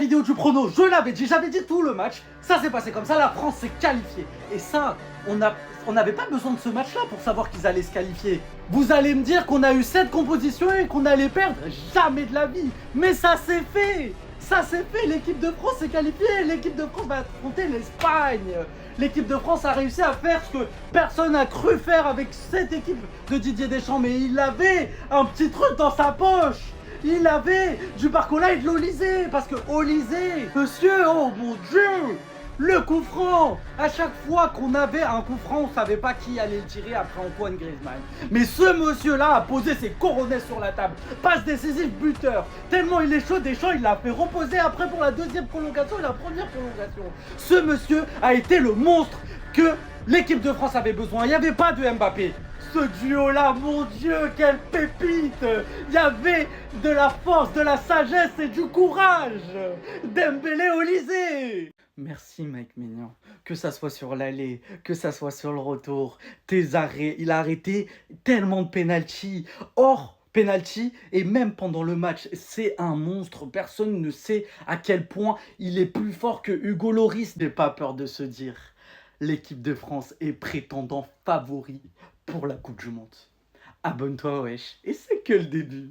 vidéo du prono, je l'avais dit, j'avais dit tout le match. Ça s'est passé comme ça, la France s'est qualifiée. Et ça, on n'avait pas besoin de ce match-là pour savoir qu'ils allaient se qualifier. Vous allez me dire qu'on a eu 7 compositions et qu'on allait perdre? Jamais de la vie. Mais ça s'est fait. Ça s'est fait, l'équipe de France s'est qualifiée. L'équipe de France va affronter l'Espagne. L'équipe de France a réussi à faire ce que personne n'a cru faire avec cette équipe de Didier Deschamps. Mais il avait un petit truc dans sa poche. Il avait du Barcola et de l'Olysée. Parce que Olysée, monsieur, oh mon Dieu, le coup franc. À chaque fois qu'on avait un coup franc, on savait pas qui allait le tirer après Antoine Griezmann. Mais ce monsieur-là a posé ses coronets sur la table. Passe décisive, buteur. Tellement il est chaud, Deschamps, il l'a fait reposer après pour la deuxième prolongation et la première prolongation. Ce monsieur a été le monstre que l'équipe de France avait besoin. Il n'y avait pas de Mbappé. Ce duo-là, mon Dieu, quelle pépite! Il y avait de la force, de la sagesse et du courage! Dembélé Olysée! Merci Mike Maignan, que ça soit sur l'aller, que ça soit sur le retour, tes arrêts, il a arrêté tellement de penalty, hors penalty, et même pendant le match, c'est un monstre, personne ne sait à quel point il est plus fort que Hugo Lloris, n'ai pas peur de se dire. L'équipe de France est prétendant favori pour la Coupe du Monde. Abonne-toi, wesh, et c'est que le début.